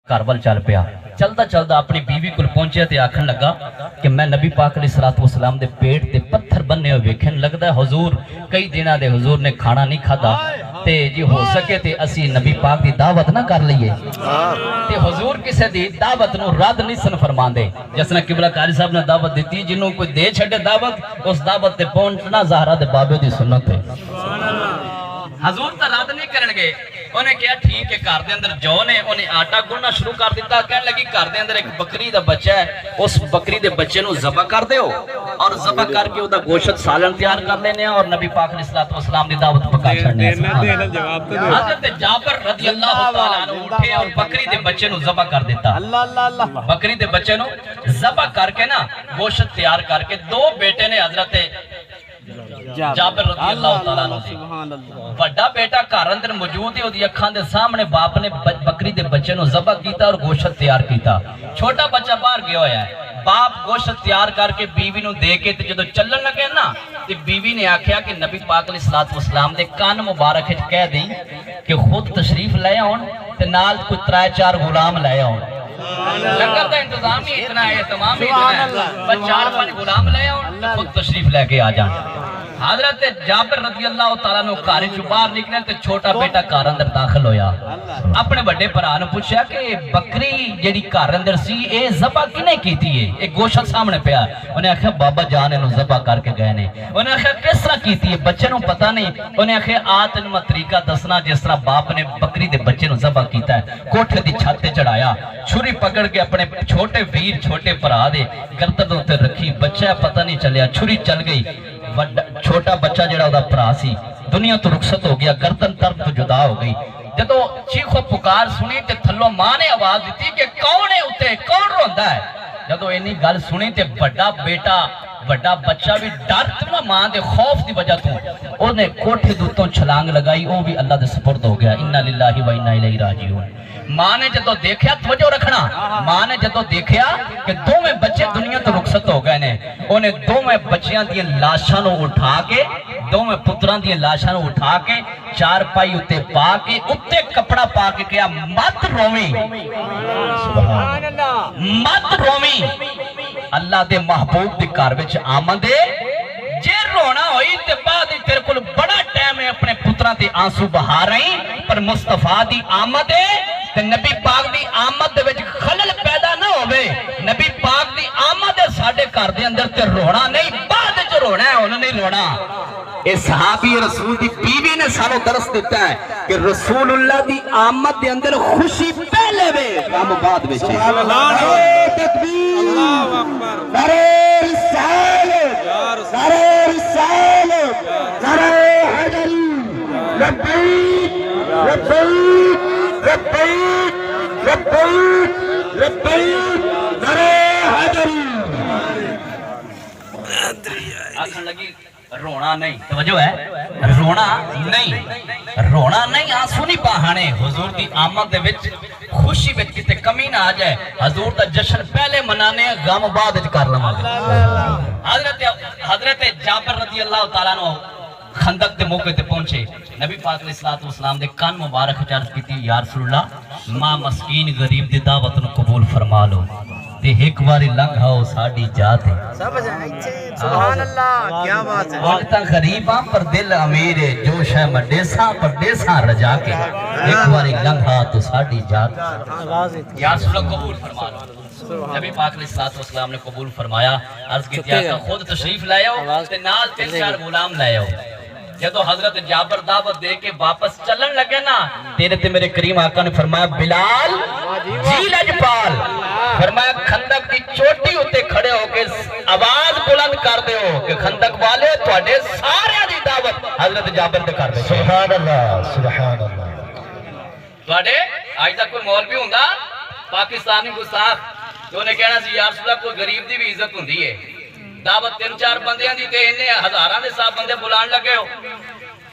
घरवल चल पिया। चलदा चलदा अपनी बीवी को पहुंचे ते आखन लगा कि मैं नबी पाक अलैहिस्सलातु वस्सलाम दे पेट ते पत्थर बन्ने हुए वेखन लगदा हुजूर कई दिना दे हुजूर ने खाना नहीं खादा ते जी हो सके ते असी नबी पाक दी दावत ना कर लईए ते हुजूर किसे दी दावत नु रद्द नहीं सन फरमांदे। जिसने किबला कारी साहब ने दावत दी जिन्हों कोई दे छड़े दावत उस दावत ते पहुंचना ज़हरा दे बाबे दी सुन्नत है। हजूर तो रद्द नहीं करनगे। उन्हें कहा ठीक है घर के अंदर जौ ने उन्हें आटा गुनना शुरू कर दिता। कहने लगी घर के अंदर एक बकरी का बच्चा है उस बकरी के बच्चे को ज़बह कर दो और ज़बह करके उसका गोश्त सालन तैयार कर लेने और नबी पाक अलैहिस्सलातु वस्सलाम की दावत पका छड़ने। हज़रत जाबिर रज़ियल्लाहु तआला अन्हु उठे और बकरी के बच्चे को ज़बह कर दिता। बकरी के बच्चे को ज़बह करके ना गोश्त तैयार करके दो बेटे ने हज़रत जाबिर रज़ियल्लाहु तआला अन्हु बड़ा बेटा घर अंदर मौजूद है उसकी अखां दे सामने बाप ने बकरी के बच्चे को ज़बह किया और गोश्त तैयार किया। छोटा बच्चा बाहर गया होया है। बाप गोश्त तैयार करके बीवी को दे के जो चलन लगे ना तो बीवी ने आख्या कि नबी पाक अलैहिस्सलातु वस्सलाम दे कान मुबारक कह दी कि खुद तशरीफ ले आउण ते नाल कोई 3-4 गुलाम ले आउण। लंगर का इंतजाम ही इतना है, तमाम ही इतना है, बस 4-5 गुलाम ले आउण खुद तशरीफ लेके आ जाए। हजरत जाबिर रज़ियल्लाहु तआला अन्हु घर चों बाहर निकले ते छोटा बेटा घर अंदर दाखिल होया। अपने बड़े भरा ने पूछा कि बकरी जेड़ी घर अंदर सी ए ज़बह किने कीती है? ए गोश्त सामने पिया। उन्हें आख्या बाबा जान इहनू ज़बह करके गए ने। उन्हें आख्या किस तरह कीती है? बच्चे नू पता नहीं। उन्हें आख्या आ तैनूं मैं तरीका दसना जिस तरह बाप ने बकरी दे बच्चे नू ज़बह कीता है। कोठे दी छत ते चढ़ाया, छुरी पकड़ के अपने छोटे वीर छोटे भरा दे गर्दन उत्ते रखी। बच्चा पता नहीं चलिया, छुरी चल गई। छोटा बच्चा जिहड़ा उहदा भरा सी दुनिया तो रुखसत हो गया, गर्दन तरफ तो जुदा हो गई। जदों चीखो पुकार सुनी ते थल्लों मां ने आवाज दी कि कौन है उत्ते, कौन रोंदा है? जदों इन्नी गल सुनी ते बड़ा बेटा बड़ा बच्चा भी डर ना मां दे खौफ की वजह तो उन्हें कोठे दे उत्तों छलांग लगाई। वो भी अल्लाह दे सुपुर्द हो गया। इन्ना लिल्लाहि व इन्ना इलैहि राजिऊन। मां ने जदों देखा, तवज्जो रखना, मां ने जदों देखा कि दोवें बच्चे दुनिया तो रुखसत हो गए ने, उन्हें दोवें बच्चियां दी लाशां नूं उठा के दोवें पुत्रां दी लाशां नूं उठा के चारपाई उत्ते पा के उत्ते कपड़ा पा के कहा मत रोवी, सुभान अल्लाह, मत रोवी, अल्लाह दे महबूब दे घर विच आमद है। जे रोना होई ते बाद तेरे कोल बड़ा टाइम है अपने पुत्रां ते आंसू बहा रही, पर मुस्तफा दी आमद है ते नबी पाक दी आमद दे विच खलल पैदा ना होवे। नबी पाक दी आमद है साडे घर दे अंदर ते रोना नहीं, बाद च रोना है, उन्हें नहीं रोना। ए सहाबी रसूल दी बीवी ने सानू दरस दिता है कि रसूलुल्लाह दी आमद दे अंदर खुशी पहले वे गम बाद विच। सुभान अल्लाह, तकबीर, अल्लाहु अकबर, नारे रिसालत, नारे रिसालत, नारे हैदरी, लब्बैक लब्बैक लब्बैक लब्बैक लब्बैक, नारे हैदरी। आखन लगी रोना नहीं, तवज्जो है, रोना नहीं, रोना नहीं, आंसू नहीं बहाने। हुजूर दी आमद दे विच खुशी विच किते कमी ना आ जाए। हुजूर दा जश्न पहले मनाने, गम बाद विच कर लवांगे। हजरत जाबिर रज़ियल्लाहु तआला अन्हु खंदक के मौके ते पहुंचे। नबी पाक अलैहिस्सलातु वस्सलाम दे कान मुबारक अर्ज कीती, या रसूलल्लाह मां मस्कीन गरीब दी दावत नु कबूल फरमा लो ते एक बारी लंघाओ साडी जात है। सुभान अल्लाह, क्या बात है। वक्त गरीब हां पर दिल अमीर है, जो शय मडेसा परदेसा रजा के एक बारी लंघा तो साडी जात। या रसूलल्लाह कबूल फरमा लो। नबी पाक अलैहिस्सलातु वस्सलाम ने कबूल फरमाया। अर्ज की आका खुद तशरीफ ले आओ ते नाल 3-4 गुलाम ले आओ। जदों हजरत जाबिर दावत दे के वापस चलन लगे ना, तेरे ते मेरे करीम आका ने फरमाया बिलाल जी लजपाल, फरमाया खंदक की चोटी उत्ते खड़े होके आवाज बुलंद कर दो कि खंदक वाले तुहाडे सारे दी दावत हजरत जाबिर दे कर दे। सुभान अल्लाह, सुभान अल्लाह। तुहाडे आज तक कोई मौलवी हुंदा पाकिस्तानी गुस्ताख तो उन्हें कहना सी यार रसूलल्लाह कोई गरीब दी भी इज्जत हुंदी है, दावत 3-4 बंदियां दी ते इन्ने हजारां दे साहब बंदे बुलान लगे हो।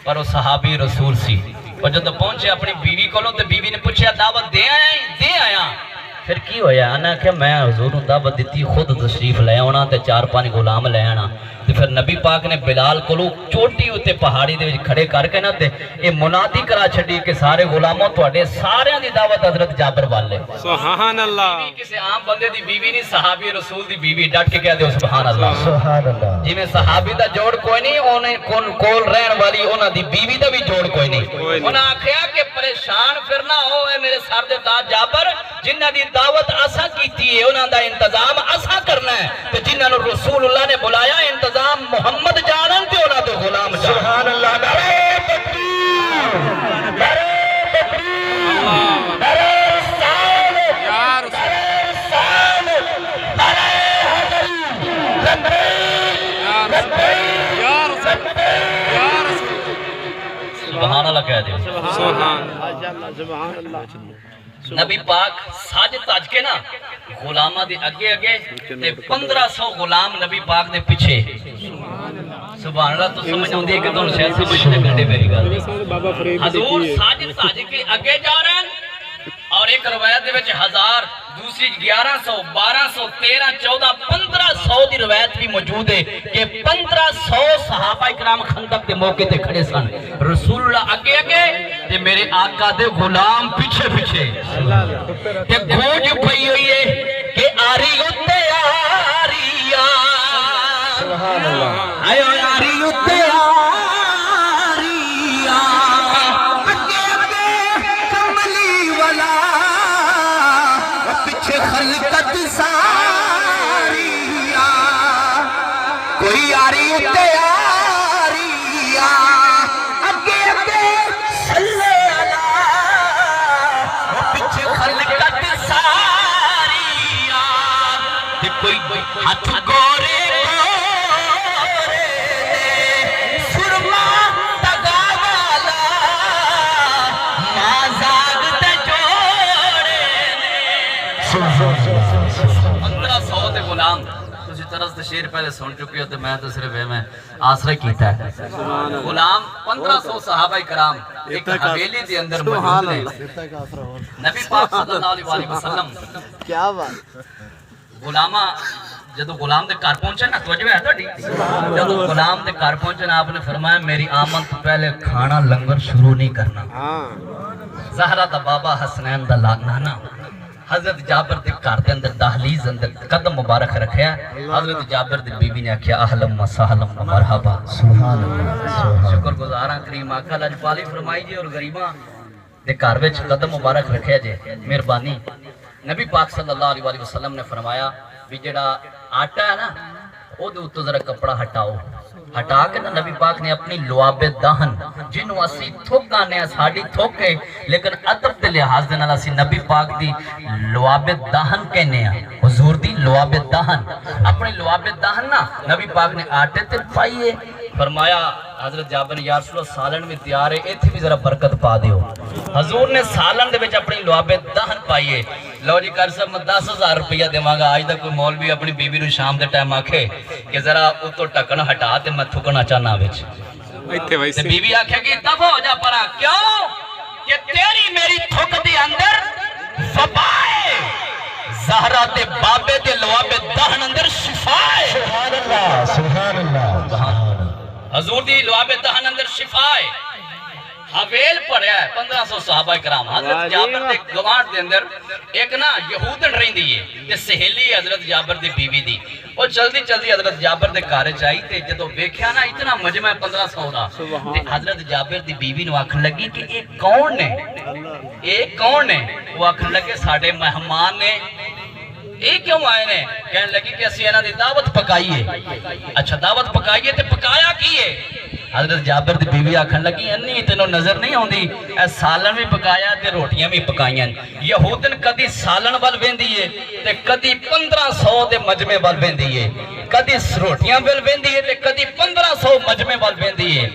पर वो सहाबी रसूल सी। और जब पहुंचे अपनी बीवी कोलों ते बीवी ने पूछा दावत दे आया फिर की होया? आना कि मैं हुजूर नूं दावत दी खुद तशरीफ ले आना ते 4-5 गुलाम ले आना ते پھر نبی پاک نے بلال کو چوٹی ہوتے پہاڑی دے کھڑے کر کے نا تے یہ منادی کرا چھڑی کہ سارے غلاموں تواڈے سارے دی دعوت حضرت جابر والے سبحان اللہ کسی عام بندے دی بیوی نہیں صحابی رسول دی بیوی ڈٹ کے کہہ دے سبحان اللہ سبحان اللہ جی میں صحابی دا جوڑ کوئی نہیں اونے کول رہن والی انہاں دی بیوی دا بھی جوڑ کوئی نہیں انہاں آکھیا کہ پریشان پھرنا ہو اے میرے سر دے تاج جابر جنہاں دی دعوت اساں کیتی ہے انہاں دا انتظام اساں کرنا ہے تے جنہاں نو رسول اللہ نے بلایا انتظام محمد جانن تے انہاں دے غلام جان سبحان اللہ نعرہ تکبیر نعرہ تکبیر نعرہ رسالت یا رسول نعرہ حیدری لبیک یا رسول یا رسول سبحان اللہ کہہ دے سبحان اللہ نبی پاک ساج تاج کے نا غلامہ دے اگے اگے تے 1500 غلام نبی پاک دے پیچھے سبحان اللہ تو سمجھ ہوندی ہے کہ تم شاید سمجھنے گھنٹے میری گل حضور ساج تاج کے اگے جا رہے ہیں اور ایک روایت دے وچ 1000 دوسری 1100 1200 13 14 1500 دی روایت بھی موجود ہے کہ 1500 صحابہ کرام خندق دے موقع تے کھڑے سن رسول اللہ اگے اگے تے میرے آقا دے غلام پیچھے پیچھے تے گونج پئی ہوئی ہے کہ آری اتے آریا سبحان اللہ آئے آری اتے کوئی آری اتے آریا اگے اگے صلی اللہ پیچھے خلقت ساریا تے کوئی ہاتھ گورے گورے سرما تگا والا مازاگ تے جوڑے 1500 دے غلام طرز شیر پہلے سن چکے ہوتے میں تو صرف میں آسرہ کیتا ہے غلام 1500 صحابہ کرام ایک حویلی دے اندر موجود ہیں نبی پاک صلی اللہ علیہ وسلم کیا بات غلامہ جدو غلام دے کار پہنچے نا توجہ ہے توڑی جدو غلام دے کار پہنچے نا آپ نے فرمایا میری آمد تو پہلے کھانا لنگر شروع نہیں کرنا زہرہ دا بابا حسنین دا نانا حضرت جابر دے کار دے اندر دہلیز اندر قدم مبارک رکھیا حضرت جابر دے بیوی نے کیا اہلم و سہلم و مرحبا سبحان اللہ شکر گزاراں کریم آقا لاجپالی فرمائی جی اور غریباں دے کار وچ قدم مبارک رکھیا جے مہربانی نبی پاک صلی اللہ علیہ وسلم نے فرمایا بھی جڑا آٹا ہے نا او دے اوتے ذرا کپڑا ہٹاؤ ہٹا کے نا نبی پاک نے اپنی لعاب دہن جنوں اسی تھوک آنے ہیں ساڑی تھوکے لیکن ادب دے لحاظ دے نال اسی نبی پاک دی لعاب دہن کہنے ہیں حضور دی لعاب دہن اپنی لعاب دہن نا نبی پاک نے آٹے تے پائیے فرمایا حضرت جابر یا رسول اللہ سالن میں تیار ہے ایتھے بھی ذرا برکت پا دیو حضور نے سالن دے وچ اپنی لعاب دہن پائیے لو جی کر صاحب میں 10,000 روپیہ دیواں گا آج تک کوئی مولوی اپنی بیوی نو شام دے ٹائم آکھے کہ ذرا اتو ٹکن ہٹا تے میں تھکنا چاہنا وچ تے بیوی آکھے کہ دفع ہو جا پرا کیوں کہ تیری میری تھک دے اندر وبائے زہرہ تے بابے دے لعاب دہن اندر شفا ہے سبحان اللہ سبحان اللہ حضور دی لعاب دہن اندر شفا ہے حویل پڑھیا ہے 1500 صحابہ کرام حضرت جابر دے گوانٹ دے اندر ایک نا یہودن رہن دیئے تے سہیلی حضرت جابر دے بیوی دی اور جلدی جلدی حضرت جابر دے کارے چاہی تے جدو بیکھیا نا اتنا مجمع 1500 دا تے حضرت جابر دی بیوی نو آکھن لگی کہ ایک کون نے ایک کون نے وہ آکھن لگے ساڑھے مہمان نے ایک کیوں آئے نے کہنے لگی کہ اسی اینا دی دعوت پکائیے اچھا دعوت پکائیے تے پکایا کیے حضرت جابر دی بیوی آکھن لگی انی تینوں نظر نہیں ہوندی اے سالن بھی پکایا تے روٹیاں بھی پکائیاں یہودن کدی سالن وال ویندی ہے تے کدی 1500 دے مجمع وال ویندی ہے کدی روٹیاں وال ویندی ہے تے کدی 1500 مجمع وال ویندی ہے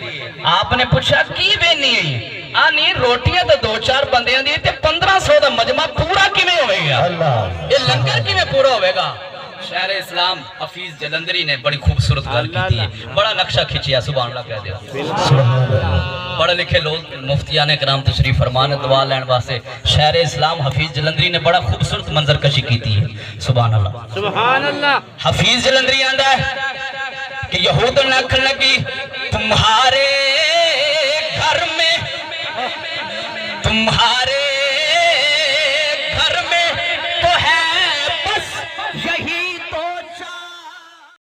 آپ نے پوچھا کی وینی ہے آنی روٹیاں تے 2-4 بندیاں دی تے 1500 دا مجمع پورا کیویں ہوئے گا یہ لنگر کیویں پورا ہوئے گا شہر اسلام حفیظ جلندری نے بڑی خوبصورت گل کی ہے بڑا نقشہ کھچیا سبحان اللہ کہہ دیا پڑھے لکھے لوگ مفتیان کرام تشریف فرمان دعا لین واسطے شہر اسلام حفیظ جلندری نے بڑا خوبصورت منظر کشی کی ہے سبحان اللہ حفیظ جلندری آندا ہے کہ یہود نکھ لگی تمہارے گھر میں تمہارے